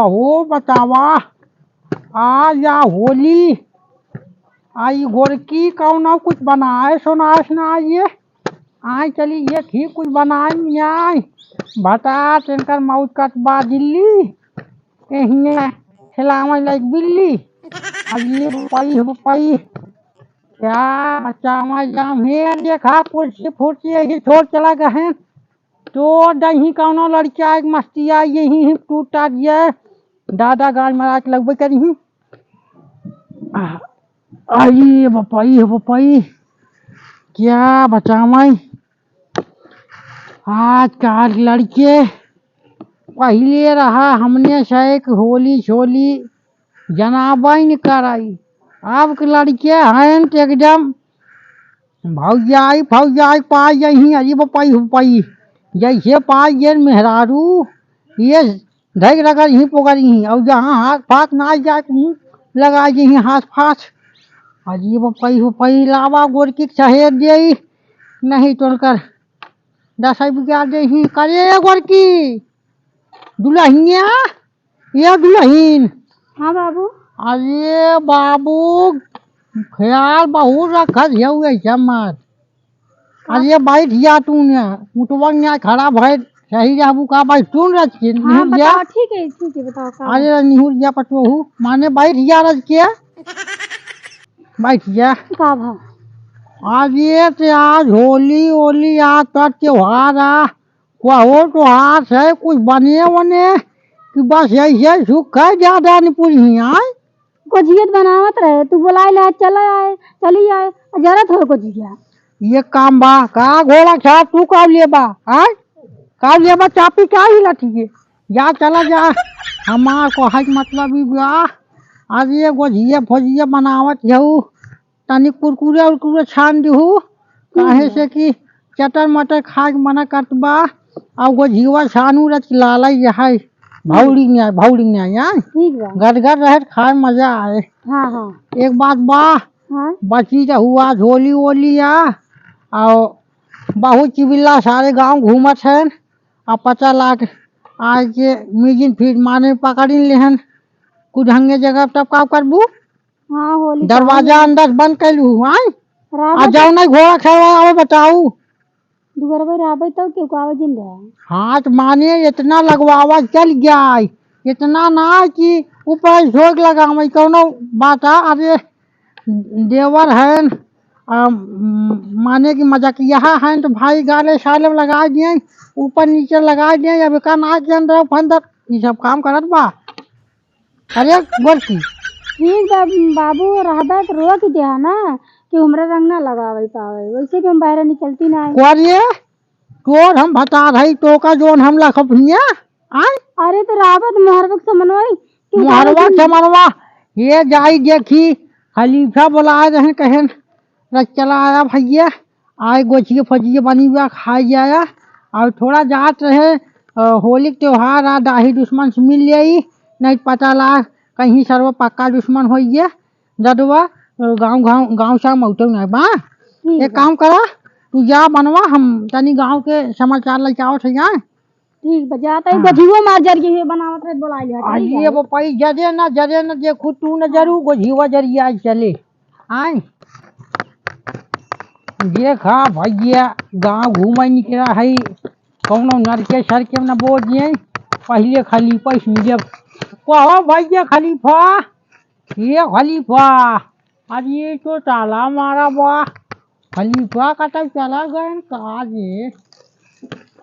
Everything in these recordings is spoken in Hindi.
वो बतावा आज या होली आई गोरकी कौन कुछ बनाए सुनाए ना ये आई चली ये ठीक कुछ बनाई आई बता तिनकर मौत कटबा दिल्ली यही खिलावे लाइक बिल्ली अब ये रुपई क्या बचावा जाम हे देखा कुर्सी फुर्सी यही छोड़ चला गए तो दही कौनो लड़किया एक मस्तिया यही टूटा दिया दादा गाय मरा के लगभग करी आई बपाई क्या बचावाई आजकल लड़के पहले रहा हमने शेख होली छोली जनाबाई कराई अब के लड़के हैं एकदम भौजाई पाई यही अरे बपाई जैसे पाई ये मेहरारू ये धैक रगड़ ही पोगर ही और जहाँ हाथ फाथ ना जाए लगा यही हाथ फाथ अजी बपाई लावा गोरकी सहेज दे नहीं तो कर 10 बिगा दे ही करे गोरकी दुल्हनिया ये दुल्हन। हाँ बाबू। अरे बाबू ख्याल बहुत रखत है मत अरे बैठ जा तू ने मुटवा खड़ा भय सही जाबू का भाई सुन रच के हाँ बताओ ठीक है बताओ का अरे निहुर जा पटवहू माने बैठ जा रच के बैठ जा का भाव आज ये ते आज होली आज तक त्योहार आ कहो तो हाथ है कुछ बने वने कि बस ऐसे सुख है ज्यादा नहीं पूरी आए गोजियत बनावत रहे तू बुलाए ले चली आए जरूरत हो गोजिया ये काम बा का घोड़ा छा तू का लेबा आय का लेबा चापी क्या ही लठी है जा चला जा हमार को हज मतलब ही बा आज ये गोजिया फजिया बनावत जाऊ तनी कुरकुरे उरकुरे छान दिहू काहे से कि चटर मटर खा के मना करतबा और गोजिया छानू रच लालाई है भौड़ी ने यार ठीक बा गदगद रहे खाए मजा आए। हाँ हाँ एक बात बा हाँ बची तो हुआ झोली वोली आ और बहुत चिबिल्ला सारे गांव घूमत है और 50 लाख आज के मिजिन फिर माने पकड़ी लेहन कुछ हंगे जगह तब का करबू हाँ होली दरवाजा अंदर बंद कैलू आई आ जाओ नहीं घोड़ा खेलवा बताऊ दुगरबे राबे तो क्यों कावे जिन रहा हाथ माने इतना लगवावा चल गया इतना ना कि ऊपर झोंक लगा कौनो बात अरे देवर है माने की मजाकिया है तो भाई गाले साले लगा दिए ऊपर नीचे लगा दिए अब का नाच जन रहा फंदर ये सब काम करत बा अरे गोरकी ठीक बा बाबू रहबा तो रोक दिया ना कि हमरा रंग ना लगावे पावे वैसे कि हम बाहर निकलती ना कोरिए तोर हम बता रही तो का जोन हम लखपिया आय अरे तो रावत मुहरबक समनवई मुहरवा समनवा ये जाई देखी खलीफा बुलाए रहे कहन रच चला आया भैया आए गोछिए फजिए बनी हुआ खाई जाया और थोड़ा जात रहे होली के त्योहार आ दाही दुश्मन से मिल जाई नहीं पता ला कहीं सर्व पक्का दुश्मन हो गया ददवा गाँव सा मौतो नहीं बा एक काम करा तू जा बनवा हम तनी गांव के समाचार लेके आओ थे यहाँ ठीक बजाता है गोझियो मार जरिए बनावत रहे बोलाई है ये वो पई जजे ना देखू तू न जरू गोझिवा जरिया चले आए देखा भैया गांव घूमे निकला है कौनो नरके सरके न बोल दिए पहले खलीफा जब कहो भैया खलीफा ये खलीफा आज ये तो ताला मारा बा खलीफा का तक चला गए काजे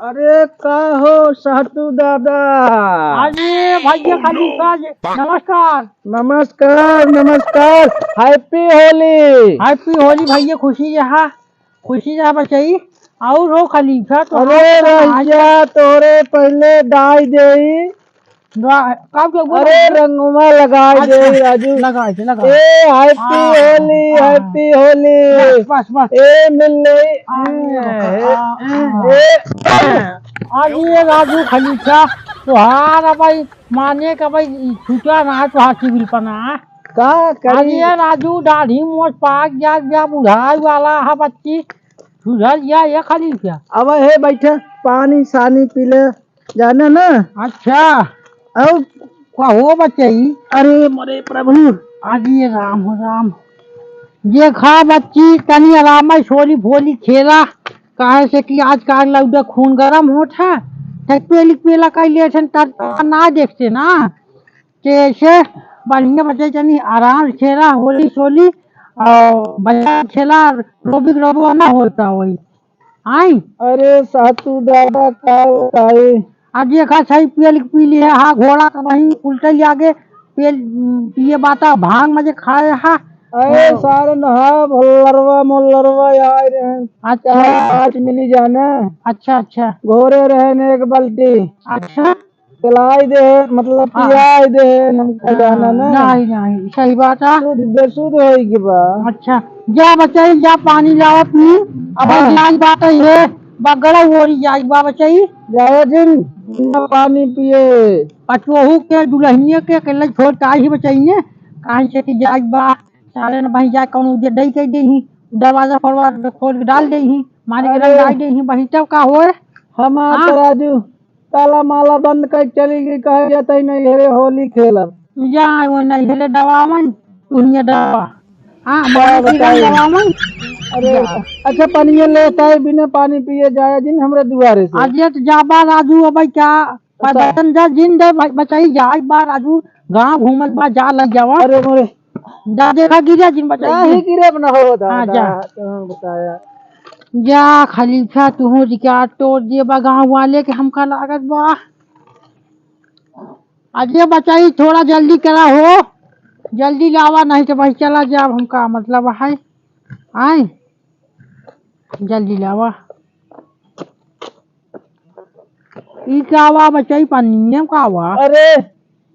अरे का हो सहतू दादा अरे भैया खलीफा नमस्कार नमस्कार हैप्पी होली भैया खुशी रहा बचाई और हो खलीफा तो अरे भैया तोरे पहले डाई दे अरे रंगुमा लगाई दे राजू लगा ए हैप्पी होली बस ए मिल आज ये राजू खलीफा तुहार भाई माने का भाई छूटा ना तुहार सिविल पना का आज ये राजू दाढ़ी मोच पाक जा बुढ़ाई वाला है बच्ची सुधर जा ये खलीफा अब हे बैठे पानी सानी पीले जाने ना अच्छा और क्या हो बच्ची? अरे मोरे प्रभु। आज ये राम हो राम। ये खा बच्ची तनी आराम में छोली भोली खेला काहे से कि आज का लौटा खून गरम होत है पेली पेला कह लिए ना देखते ना कैसे बढ़िया बच्चे तनी आराम से खेला होली सोली और बच्चा खेला रोबी रोबो ना होता वही आई अरे सातू दादा का बताए। आज ये खा सही पी लिए हाँ घोड़ा का वहीं उल्टे आगे पिए बाता भांग मजे खाए हा अरे सारे नहा मोल्लरवा मोल्लरवा आए रहे। अच्छा आज मिली जाना। अच्छा अच्छा घोरे रहे ने एक बल्टी अच्छा पिलाई दे मतलब पियाई दे नमक जाना ना। नहीं नहीं सही बात है शुद्ध बेसुद्ध होगी बा। अच्छा जा बचाई जा पानी लावा पी अब जान बात है ये बगड़ा हो रही जाई बा बचाई जाओ जिन बिना पानी पिए पचोहू के दुल्हनिया के अकेले छोड़ का ही बचाइए काहे से कि जाई बा सारे न भाई जा कौन दे दई के दे ही दरवाजा फरवा खोल के डाल दे ही माने के रंग डाल दे ही वही तब का होए हम राजू ताला माला बंद कर चली गई कहे जाता ही नहीं हेरे होली खेलब जा वो नहीं हेले दवा मन दुनिया दवा हाँ बताइए। दवा मन अरे अच्छा पनिया लेता है बिना पानी पिए जाए जिन हमरे दुआरे से। आज ये तो जाबा राजू अब क्या बतन जा जिन दे बचाई जाई बा राजू गांव घूमल बा जा लग जावा अरे मोरे जा देखा गिरा जिन बचाई ही गिरे बना हो हाँ जा बताया। जा खलीफा तू रिकार्ड तोड़ दिए बा गाँव वाले के हमका लागत बा अजय बचाई थोड़ा जल्दी करा हो जल्दी लावा नहीं तो भाई चला जा हमका मतलब है आए जल्दी लावा ई का हुआ बचाई पानी का हुआ अरे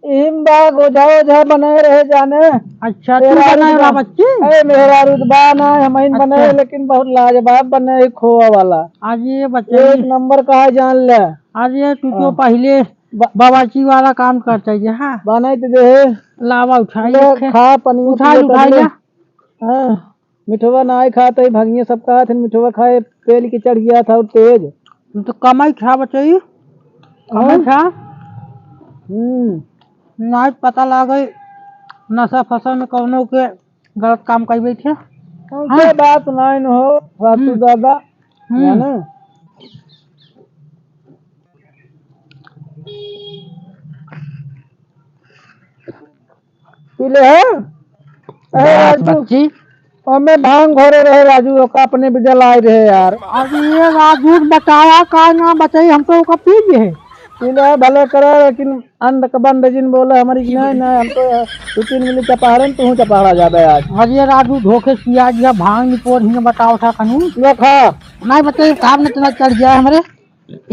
इम बाग हो जाओ जा बनाए रहे जाने। अच्छा तू बनाए बा बच्ची अरे मेरा रुतबा ना हम इन बने अच्छा। लेकिन बहुत लाजवाब बने है खोआ वाला आज ये एक बच्चे नंबर का है जान ले। आज ये तू तो पहले बाबाची वाला काम करता है हाँ बनाई तो दे लावा उठाई ले रखे। खा पनीर उठाई उठाई ले हाँ मिठवा ना ही खाता ही भंगिया सब कहा थे मिठवा खाए पेल की चढ़ गया था और तेज। तू तो कमाई खा बचाई कमाई खा नहीं पता लागे नशा फसा में कौनो के गलत काम कर बैठे हाँ? बात नहीं न हो सासू दादा है ना। पीले है बच्ची हमें भांग घोरे रहे राजू का अपने भी जलाए रहे यार। अभी ये राजू बताया का ना बताई हम तो का पी है पीले भले करे लेकिन अंध बंद जिन बोले हमारी नहीं नहीं हम तो 2-3 मिली चपाड़े तू चपाड़ा जाबे आज। आज ये राजू धोखे पिया दिया भांग निपोर ही बताओ था कानून ले खा नहीं बताइए काम न तना चढ़ गया हमारे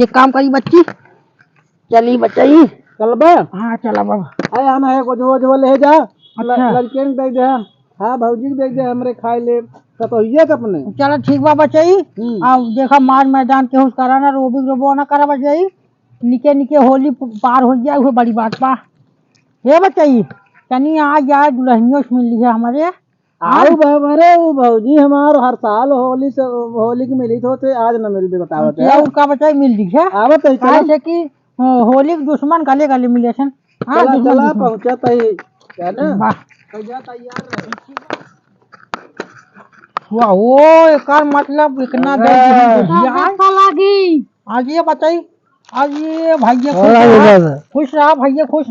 एक काम करी बच्ची चली बच्ची चल बे हाँ चला बाबा आए हम है को जो ले जा अच्छा। लड़के ने देख दे। हाँ भौजी के देख दे हमरे खाए ले कतोइए के अपने। चलो ठीक बा बच्ची अब देखा मार मैदान के हुस कराना रोबी रोबो ना करा बच्ची निके निके होली पार हो जाए वो बड़ी बात बा हे बच्ची तनी आ जाए दुल्हनियों से मिल लिया हमारे आओ हमारे वो भौजी हमार हर साल होली से होली की मिली थे आज न मिल भी बतावत है उनका बच्चा मिल दिखे आवत है चला जैसे कि होली के दुश्मन गले गले मिले सन हाँ चला दुश्मन चला दुश्मन। पहुंचा तई क्या ना वाह जा तैयार रह। वाह ओ एकर मतलब इतना लगी आज ये बताई आज ये भैया खुश रहा भैया खुश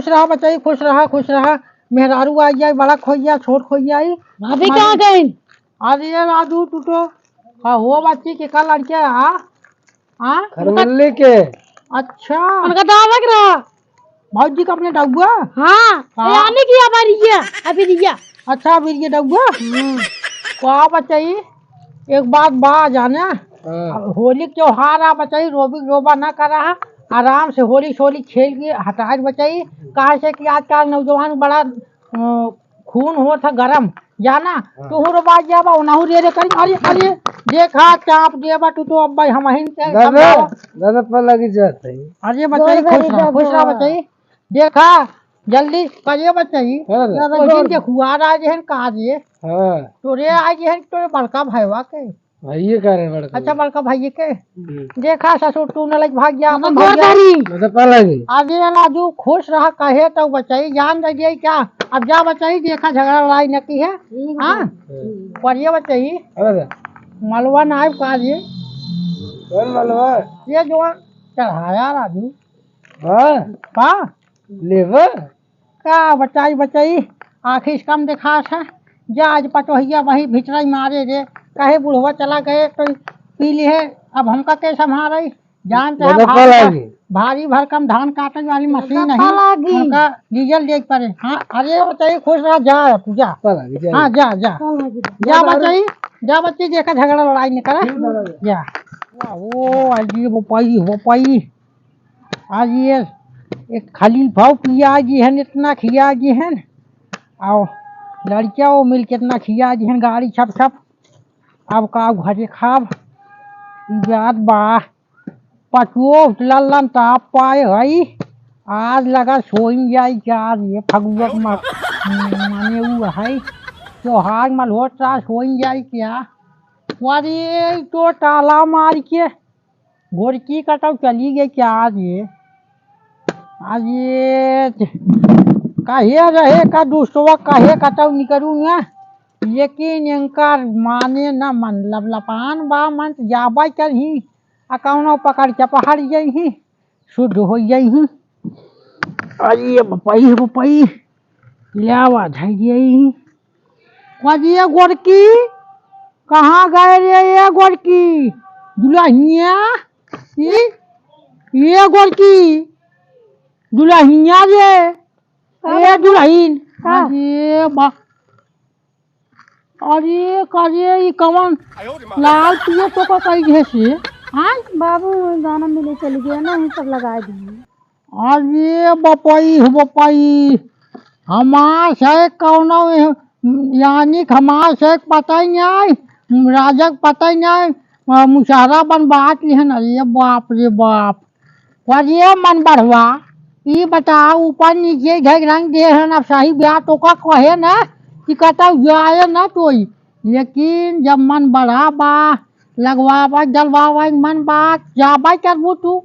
रहा बच्चा खुश रहा मेहरारू आ जाए बड़ा खोइया छोट खोइया आई भाभी कहाँ गई आज ये राजू तू तो हाँ हो बच्ची के कल लड़के हाँ खरवल्ली के अच्छा उनका दावा लग रहा भौजी का अपने डुआ हाँ आने की अभी दिया अच्छा अभी ये डुआ क्या बच्चाई एक बात बा जाने होली के त्योहार आ बचाई रोबी रोबा ना कर रहा आराम से होली शोली खेल के हटाए बचाई कहा से कि आजकल नौजवान बड़ा खून हो था गरम जाना तू रोबा जाबा उनाहू रे कर अरे अरे देखा चाप देबा तू तो अब भाई हम ही दादा पर लगी जाते अरे बच्चाई खुश रहा बच्चाई देखा जल्दी करिए बच्चाई के खुआर आ जे कहा जे हां तोरे आ जे तो बड़का भैवा के भैया कह रहे बड़का अच्छा बड़का भाई के देखा ससुर तू न लग भाग गया अपन गोड़ भैया धरी। मतलब पा लगी आगे नाजू खुश रहा कहे तो बचाई जान दे क्या अब जा बचाई देखा झगड़ा लड़ाई न की है हाँ पढ़िए बचाई अरे मलवा नायब का ये कौन मलवा ये जो चढ़ाया राजू हाँ हाँ लेवा का बचाई बचाई आखिर कम देखा है जा आज पटोहिया वही भिचराई मारे रे कहे बुढ़वा चला गए तो पी ली है अब हमका कैसे संभाल रही जानते हैं मतलब लगी भारी भरकम धान काटने वाली मशीन लगी। नहीं उनका डीजल देख पड़े हाँ अरे बताइए खुश रहा जा तू जा पा लगी हाँ जा जा जा बचाई जा बच्ची देखा झगड़ा लड़ाई नहीं करे जा ओ आज ये वो पाई आज ये एक खाली भाव पिया जी है इतना खिया जी है आओ लड़किया वो मिल के इतना खिया जी है गाड़ी छप छप अब का घरे खाब याद बा पटुओ लल्लन ताप पाए हई आज लगा सोई जाई चार ये फगुआ माने वो है त्योहार मलहोत्रा सोई जाई क्या अरे तो ताला मार के गोरकी कटव चली गई क्या आज ये कहे रहे का दूसरा कहे कटव निकलू ना लेकिन इनका माने न मन लपलापान बा मन जाबा चल ही अकाउना पकड़ के पहाड़ जाही शुद्ध हो जाही अरे बपाई लावा धई कजिए गोरकी कहाँ गए रे ये गोरकी दुल्हनिया ये गोरकी दुल्हनिया रे ये दुल्हन अरे बा अरे करिए ये कवन लाल पिए तो का कई घेसे हाँ बाबू गाना मिले चली गया ना हम सब लगा दिए अरे बपाई हमार से कौन यानी हमार से पता ही नहीं राजक पता ही नहीं मुशारा बन बात लिहन अरे बाप रे बाप करिए मन बढ़वा ये बताओ ऊपर नीचे घग रंग दे है अब सही ब्याह तो का कहे ना कि कहता जाए ना कोई लेकिन जब मन बढ़ा बा लगवा जलवा मन बा जाबा करबू तू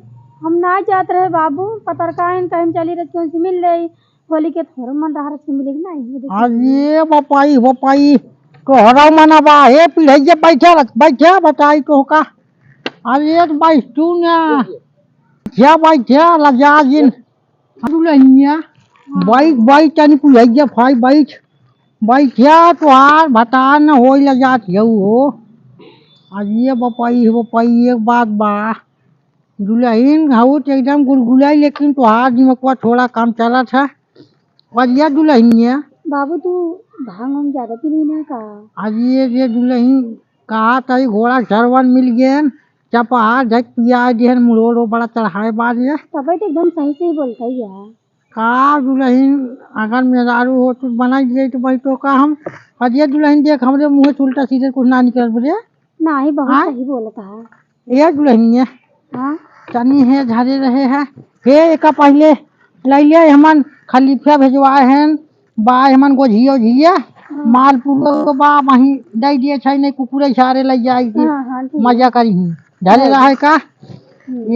हम ना जात रहे बाबू पत्रकार कहीं चली रही क्यों से मिल रही बोली के थोड़ा मन रहा से मिलेगी नहीं अरे बपाई तोहरा मन बा हे पीढ़े बैठे बताई तो का अरे बैठ तू ना क्या बैठे लजा जिन दुल्हनिया बैठ तनी पीढ़े फाई बैठिया तुहार भता न हो जात हो अरे बपाई एक बात बा दुल्हन हऊ तो एकदम गुलगुलाई लेकिन तुहार दिमाग थोड़ा कम चला था अरिया दुल्हनिया बाबू तू भांग हम ज्यादा पी नहीं ना का अरे ये दुल्हन कहा तई घोड़ा सरवन मिल गए चपहार झक पिया दिहन मुड़ो बड़ा चढ़ाए बाद ये तब तो एकदम सही सही बोलता है यार का दुल्हन अगर मेहरारू हो तो बना दिए तो भाई तो का हम अरे दुल्हन देख हमरे मुँह से उल्टा सीधे कुछ ना निकल बोले ना ही बहुत सही बोलता है ये दुल्हनिया हाँ तनी है झरे रहे है हे एक पहले लैले हमन खलीफा भेजवाए हैं बा हमन गोझिया मालपुर बा वहीं दे दिए छै नहीं कुकुरे छारे लग जाएगी हाँ ठीक मजा करी झरे रहे का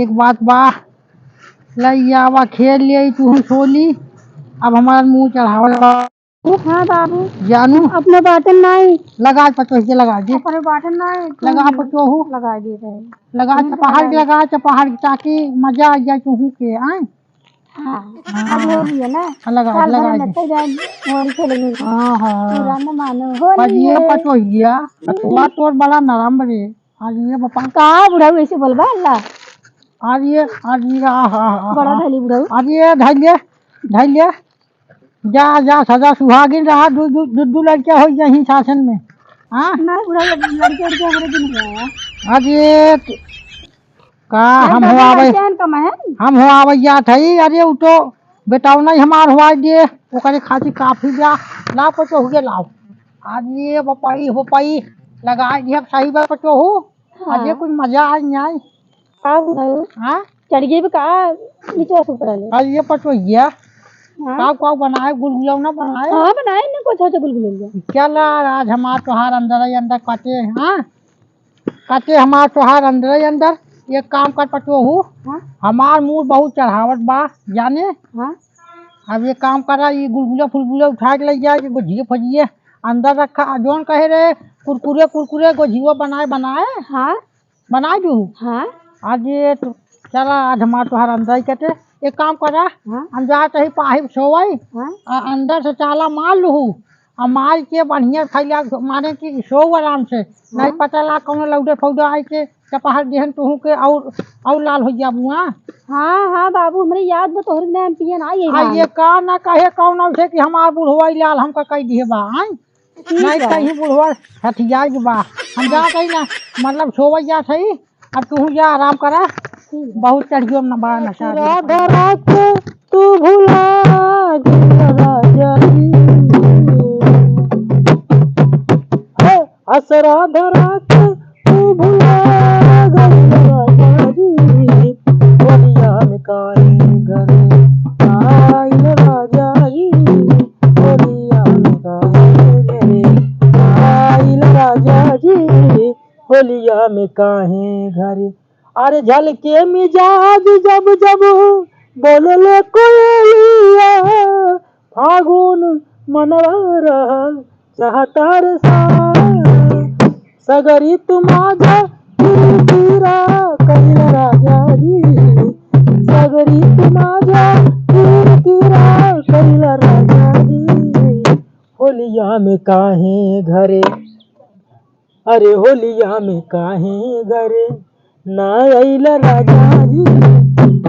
एक बात बा लैया खेल ले तू सोली अब हमारा मुंह चढ़ावा हाँ बाबू जानू अपने बाटन नहीं लगा पचोही लगा दे अपने बाटन नहीं लगा पचोहू लगा दिए थे लगा चपहाड़ ताकि मजा आ जाए चूहू के आए हाँ अब हो गया ना लगा साल भर लगा में तो जाए होली खेलेंगे हाँ पूरा हाँ न मानो होली पजिए पचोहिया हुआ तोर बड़ा नरम रे आज ये बापा कहा बुढ़ा वैसे बोलबा अल्लाह आज ये हाँ बड़ा धली बुढ़ा आज ये धैर्य जा सजा सुहागिन रहा दू लड़कियां हो यही शासन में हाँ ना बुढ़ा लड़के लड़के हमारे दिन गया आज ये का हम हो आवे कम है हम हो आवैया थई अरे उ तो बेटाऊ नहीं हमार हुआ दिए ओकरे खातिर काफी जा ला पचो हुए लाओ आज ये बपाई लगा दिया सही बा पचो हो आज कुछ मजा आ नहीं का बुढ़ा हाँ चढ़ गई का नीचे से ऊपर ले आज ये पचो गया हाँ का बनाए गुलगुला ना बनाए हाँ बनाए ना कुछ अच्छा गुलगुले चल आज हमार तोहार अंदर ही अंदर कटे हाँ कहते हमार तोहार अंदर ही अंदर एक काम कर पटोहू, हाँ हमार मुंह बहुत चढ़ावट बा जाने। हाँ अब ये काम करा, ये गुलगुले फुलगुले उठा के ले जाए, गोझिए फजिए अंदर रखा, जोन कहे रे कुरकुरे कुरकुरे गोझियो बनाए बनाए हाँ बनाए दू। हाँ आज ये तो चला, आज हमार तोहार अंदर ही कहते एक काम करा, हाँ अंदर कहीं पाहिब सोवई, हाँ अंदर से ताला मार लूँ और मार के बढ़िया खैला मारे कि सो आराम से, नहीं पता ला कौन लौडे फौडे आई के चपहर देहन तुहू के और लाल हो जाबू। हाँ हाँ हाँ बाबू हमरे याद में तोहर नाम पिए ना ये का ना कहे कौन से कि हमार बुढ़वा लाल हमका कह दिए बा। हाँ नहीं कहीं बुढ़वा हथियार के बा, हम जा कही ना मतलब सोवई जा सही। अब तू जा आराम करा, बहुत चढ़ियो न बा नशा। राधा रात तू भुला गया राजा जी, असरा रात तू भुला गया राजा जी, बोलिया में काहे घर आइल राजा जी, बोलिया में काहे घर आइल राजा जी, बोलिया में काहे घर। अरे झलके मिजाज जब जब बोलले कोयलिया, फागुन मनवा रहल चाहता रे सगरी तुम आजा तीरा कहिल राजा जी, सगरी तुम आजा तीरा कहिल राजा जी, होलिया में काहे घरे, अरे होलिया में काहे घरे ना आइल राजा जी,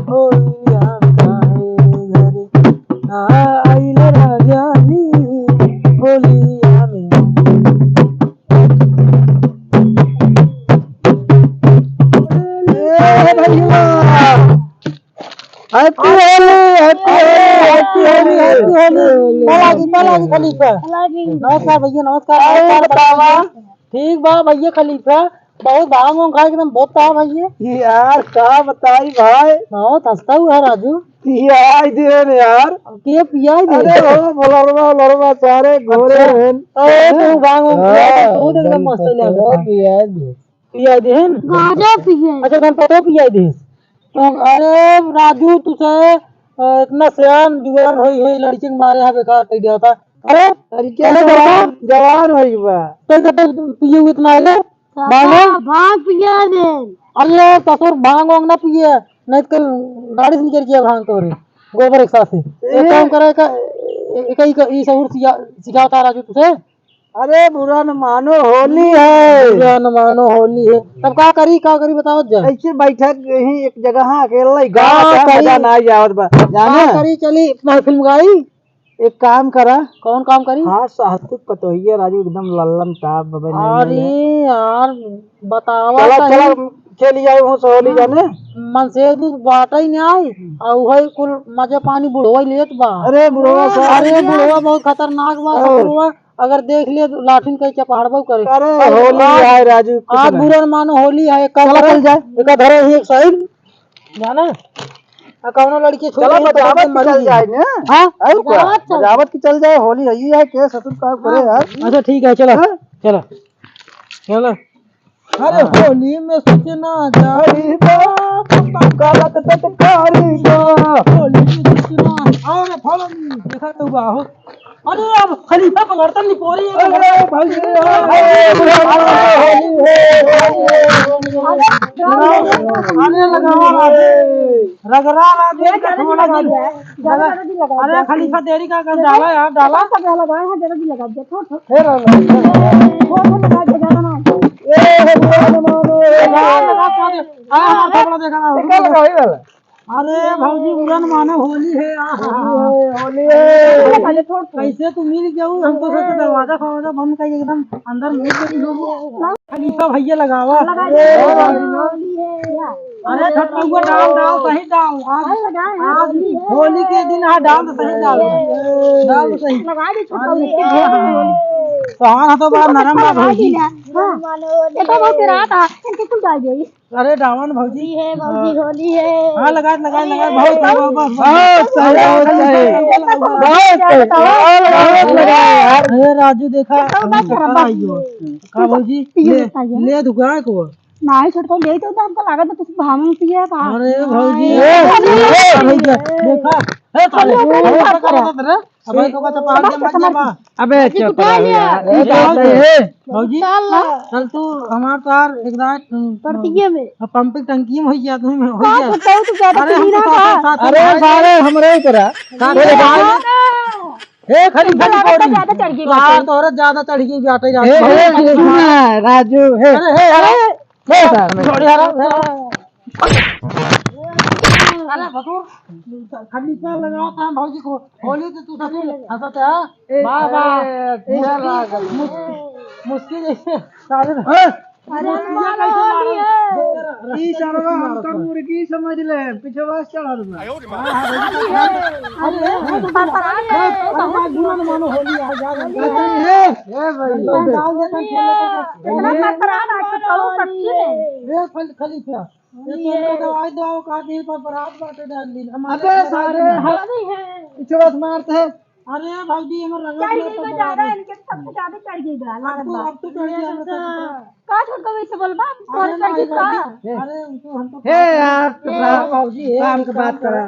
होलिया में काहे घरे ना आइल राजा जी, होलिया में। Happy Holi, happy Holi, happy Holi, happy Holi. Balaji Khalifa, नमस्कार भैया, नमस्कार। बतावा ठीक बा भैया खलीफा, बहुत भांग वांग खा एकदम बहुत था भैया। यार का बताई भाई, बहुत हंसता हुआ राजू। पियाई दे यार, के पियाई दे? अरे वो लड़वा सारे घोड़े हैं। अरे तू भांग वांग खा बहुत एकदम मस्त लगा। पियाई दे हैं गाजा पियाई। अच्छा तुम पता पियाई दे तो। अरे राजू तुझे इतना सियान जुआन होई लड़की के मारे यहाँ बेकार कर दिया था। अरे जवान होई बा तो पिए हुए इतना है भांग पिया दे। अरे ससुर भांग वांग ना पिए, नहीं तो गाड़ी से निकल गया भांग तो गोबर एक साथ से एक काम करे का एक ससुर सिखाता राजू तुझे। अरे बुरा न मानो होली है, बुरा न मानो होली है। तब का करी बताओ जा। ऐसे बैठक यही एक जगह अकेला गाँव ना जावत बा जाने करी चली फिल्म गाई। एक काम करा। कौन काम करी? हाँ साहतिक पतोहिया राजू एकदम लल्लन टाप। अरे यार बतावा चला चली जाए हो सोली जाने मन से तू बाटा ही नहीं आई और वही कुल मजे पानी बुढ़वा लेत बा। अरे बुढ़वा बहुत खतरनाक बा बुढ़वा, अगर देख ले लाठिन कहीं चपहाड़बा करे। अरे होली है राजू, आज बुरा न मानो होली है। चल जाए एक धरे ही एक साइड जाना कौनो लड़की चला बजावत चल जाए ना। हां बजावत की चल जाए, होली है ये है के ससुर का करे यार। अच्छा ठीक है चलो चलो चलो। अरे होली में सूचना जारी गलत तत्कारी होली में सूचना आओ ना फॉलो मी देखा तो बाहो। अरे अब खलीफा को लड़ता नहीं पोरी है। अरे भाई आने लगावा रगड़ा ना दे थोड़ा लगा। अरे खलीफा देरी का कर डाला यार, डाला लगा है जरा भी लगा दे थोड़ा फिर लगा दे ज्यादा ना। ए लगा पादे आ थोड़ा देखा ना लगा वही वाला। अरे भौजी उड़न माने होली है। होली है कैसे तू मिल जाऊ, हमको सोचे दरवाजा फरवाजा बंद कर एकदम अंदर मुंह खलीफा भैया लगावा। अरे छट्टू को डाल सही डाल, आज होली के दिन डाल तो सही डाल सही तो हाँ तो बात नरम बात भौजी। ये तो बहुत रात है इनके कुल डाल जाइए। अरे डावन भौजी है, भौजी होली है। हाँ लगा बहुत अरे राजू देखा का भौजी ले दुकान को नहीं छोटका ले तो हमको लागत है तुम भांग पिए का अरे भौजी देखा हे साले ऐसा करत रे अबे तो का चपा दे मत जाबा अबे चुप रहो यार ये बात है भौजी चल तू हमार तार एक रात प्रतिज्ञा में पंपिंग टंकी में हो गया तू हो का गया छोटका तो ज्यादा अरे हम पीना तो का अरे सारे हमरे ऊपर हे खड़ी खड़ी पौड़ी ज्यादा चढ़ गई तार तोरे ज्यादा चढ़ गई बाटे राजू हे अरे हे छोड़ यार अरे बसूर खड़ी पे लगाओ था भौजी को होली तो तू सब हंसत है वाह वाह मुश्किल जैसे सारे अरे मारो होली है ई सरवा हम तो मुर्गी समझ ले पिछवा चढ़ल बा अरे मानो होली आ जा हे भाई डाल देता खेले इतना खतरा आज तो सकती है रे खलीफा ये तो दवाई दवाओ का दिल पर बरात बाटे डाल दी अबे सारे पिछवा मारते हैं अरे भाई हमर रंग चढ़ गई तो ज्यादा इनके सबसे ज्यादा चढ़ गई बा अब तो चढ़ गया का छोटका वैसे बोलबा कौन चढ़ गई का अरे हम तो हे यार भौजी काम की बात करा